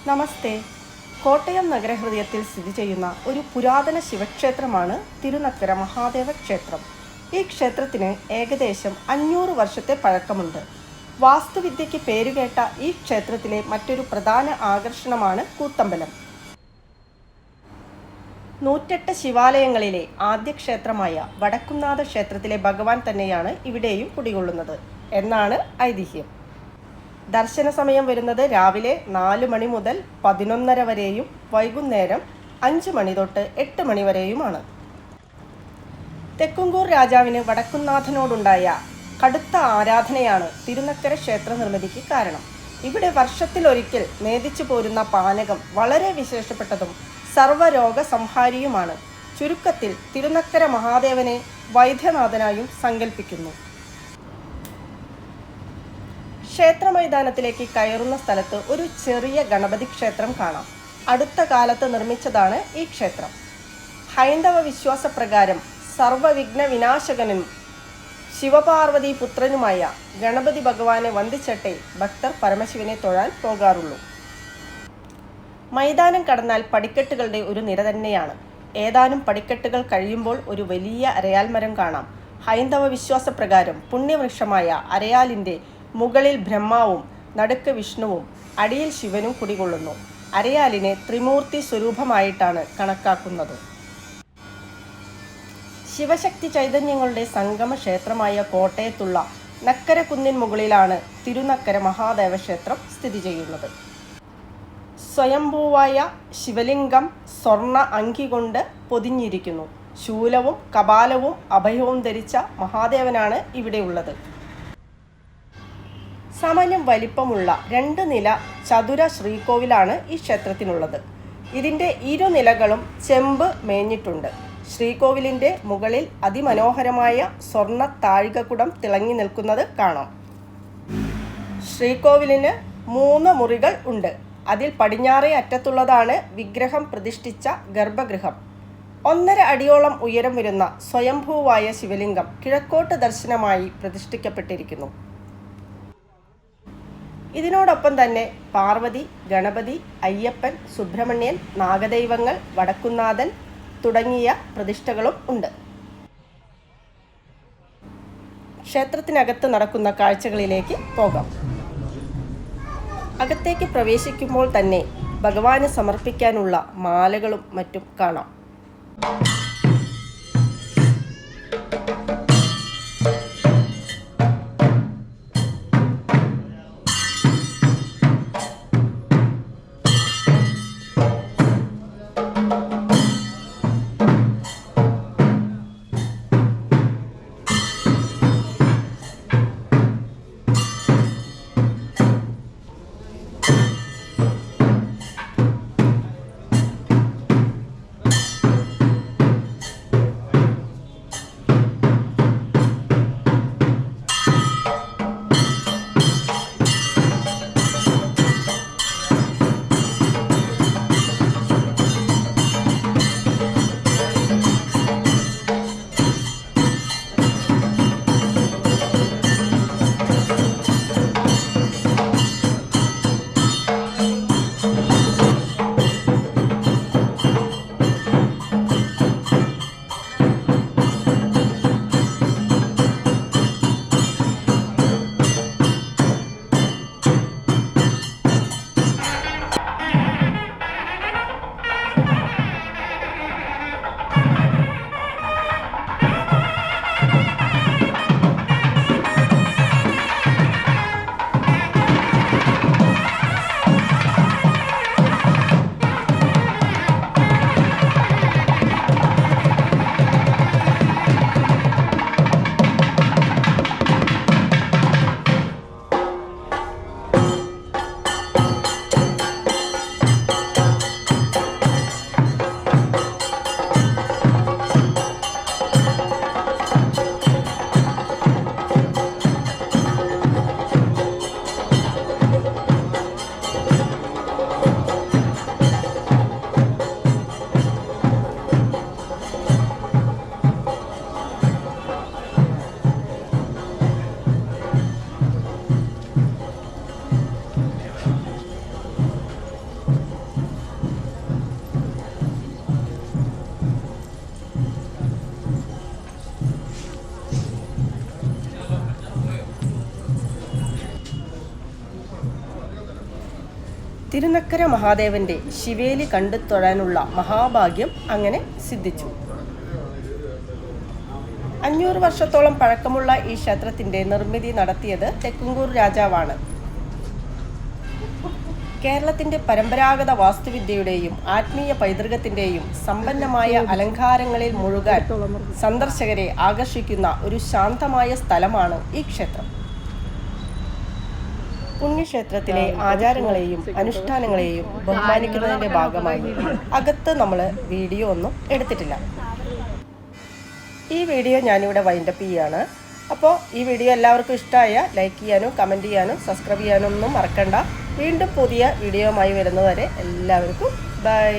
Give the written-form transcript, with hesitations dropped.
നമസ്തേ. കോട്ടയം നഗരഹൃദയത്തിൽ സ്ഥിതി ചെയ്യുന്ന ഒരു പുരാതന ശിവക്ഷേത്രമാണ് തിരുനക്കര മഹാദേവ ക്ഷേത്രം. ഈ ക്ഷേത്രത്തിന് ഏകദേശം 500 വർഷത്തെ പഴക്കമുണ്ട്. വാസ്തുവിദ്യയ്ക്ക് പേരുകേട്ട ഈ ക്ഷേത്രത്തിലെ മറ്റൊരു പ്രധാന ആകർഷണമാണ് കൂത്തമ്പലം. 108 ശിവാലയങ്ങളിലെ ആദ്യ ക്ഷേത്രമായ വടക്കുംനാഥ ക്ഷേത്രത്തിലെ ഭഗവാൻ തന്നെയാണ് ഇവിടെയും കുടികൊള്ളുന്നത് എന്നാണ് ഐതിഹ്യം. ദർശന സമയം വരുന്നത് രാവിലെ 4 മണി മുതൽ 11:30 വരെയും വൈകുന്നേരം 5 മണി തൊട്ട് 8 മണി വരെയുമാണ്. തെക്കുംകൂർ രാജാവിന് വടക്കുംനാഥനോടുണ്ടായ കടുത്ത ആരാധനയാണ് തിരുനക്കര ക്ഷേത്ര നിർമ്മിതിക്ക് കാരണം. ഇവിടെ വർഷത്തിലൊരിക്കൽ നേദിച്ചു പോരുന്ന പാനകം വളരെ വിശേഷപ്പെട്ടതും സർവ്വരോഗ സംഹാരിയുമാണ്. ചുരുക്കത്തിൽ തിരുനക്കര മഹാദേവനെ വൈദ്യനാഥനായും സങ്കല്പിക്കുന്നു. ക്ഷേത്ര മൈതാനത്തിലേക്ക് കയറുന്ന സ്ഥലത്ത് ഒരു ചെറിയ ഗണപതി ക്ഷേത്രം കാണാം. അടുത്ത കാലത്ത് നിർമ്മിച്ചതാണ് ഈ ക്ഷേത്രം. ഹൈന്ദവ വിശ്വാസപ്രകാരം സർവവിഘ്ന വിനാശകനും ശിവപാർവതി പുത്രനുമായ ഗണപതി ഭഗവാനെ വന്ദിച്ചിട്ടേ ഭക്തർ പരമശിവനെ തൊഴാൻ പോകാറുള്ളൂ. മൈതാനം കടന്നാൽ പടിക്കെട്ടുകളുടെ ഒരു നിര തന്നെയാണ്. ഏതാനും പടിക്കെട്ടുകൾ കഴിയുമ്പോൾ ഒരു വലിയ അരയാൽ മരം കാണാം. ഹൈന്ദവ വിശ്വാസപ്രകാരം പുണ്യവൃക്ഷമായ അരയാലിൻ്റെ മുകളിൽ ബ്രഹ്മാവും നടുക്ക് വിഷ്ണുവും അടിയിൽ ശിവനും കുടികൊള്ളുന്നു. അരയാലിനെ ത്രിമൂർത്തി സ്വരൂപമായിട്ടാണ് കണക്കാക്കുന്നത്. ശിവശക്തി ചൈതന്യങ്ങളുടെ സംഗമ ക്ഷേത്രമായ കോട്ടയത്തുള്ള നക്കരക്കുന്നിൻ മുകളിലാണ് തിരുനക്കര മഹാദേവ ക്ഷേത്രം സ്ഥിതി ചെയ്യുന്നത്. സ്വയംഭൂവായ ശിവലിംഗം സ്വർണ്ണ അങ്കി കൊണ്ട് പൊതിഞ്ഞിരിക്കുന്നു. ശൂലവും കപാലവും അഭയവും ധരിച്ച മഹാദേവനാണ് ഇവിടെയുള്ളത്. സാമാന്യം വലിപ്പമുള്ള 2 നില ചതുര ശ്രീകോവിലാണ് ഈ ക്ഷേത്രത്തിനുള്ളത്. ഇതിൻ്റെ ഇരുനിലകളും ചെമ്പ് മേഞ്ഞിട്ടുണ്ട്. ശ്രീകോവിലിൻ്റെ മുകളിൽ അതിമനോഹരമായ സ്വർണ്ണ താഴികക്കുടം തിളങ്ങി നിൽക്കുന്നത് കാണാം. ശ്രീകോവിലിന് 3 മുറികൾ ഉണ്ട്. അതിൽ പടിഞ്ഞാറേ അറ്റത്തുള്ളതാണ് വിഗ്രഹം പ്രതിഷ്ഠിച്ച ഗർഭഗൃഹം. 1.5 അടിയോളം ഉയരം വരുന്ന സ്വയംഭൂവായ ശിവലിംഗം കിഴക്കോട്ട് ദർശനമായി പ്രതിഷ്ഠിക്കപ്പെട്ടിരിക്കുന്നു. ഇതിനോടൊപ്പം തന്നെ പാർവതി, ഗണപതി, അയ്യപ്പൻ, സുബ്രഹ്മണ്യൻ, നാഗദൈവങ്ങൾ, വടക്കുംനാഥൻ തുടങ്ങിയ പ്രതിഷ്ഠകളും ഉണ്ട്. ക്ഷേത്രത്തിനകത്ത് നടക്കുന്ന കാഴ്ചകളിലേക്ക് പോകാം. അകത്തേക്ക് പ്രവേശിക്കുമ്പോൾ തന്നെ ഭഗവാന് സമർപ്പിക്കാനുള്ള മാലകളും മറ്റും കാണാം. തിരുനക്കര മഹാദേവന്റെ ശിവേലി കണ്ടു തൊഴാനുള്ള മഹാഭാഗ്യം അങ്ങനെ സിദ്ധിച്ചു. 500 വർഷത്തോളം പഴക്കമുള്ള ഈ ക്ഷേത്രത്തിന്റെ നിർമ്മിതി നടത്തിയത് തെക്കുംകൂർ രാജാവാണ്. കേരളത്തിന്റെ പരമ്പരാഗത വാസ്തുവിദ്യയുടെയും ആത്മീയ പൈതൃകത്തിന്റെയും സമ്പന്നമായ അലങ്കാരങ്ങളിൽ മുഴുകാൻ സന്ദർശകരെ ആകർഷിക്കുന്ന ഒരു ശാന്തമായ സ്ഥലമാണ് ഈ ക്ഷേത്രം. പുണ്യക്ഷേത്രത്തിലെ ആചാരങ്ങളെയും അനുഷ്ഠാനങ്ങളെയും ബഹുമാനിക്കുന്നതിന്റെ ഭാഗമായി അകത്ത് നമ്മൾ വീഡിയോ ഒന്നും എടുത്തിട്ടില്ല. ഈ വീഡിയോ ഞാനിവിടെ വൈൻഡപ്പ് ചെയ്യുകയാണ്. അപ്പോൾ ഈ വീഡിയോ എല്ലാവർക്കും ഇഷ്ടമായ ലൈക്ക് ചെയ്യാനും കമൻറ്റ് ചെയ്യാനും സബ്സ്ക്രൈബ് ചെയ്യാനും ഒന്നും മറക്കണ്ട. വീണ്ടും പുതിയ വീഡിയോയുമായി വരുന്നതുവരെ എല്ലാവർക്കും ബൈ.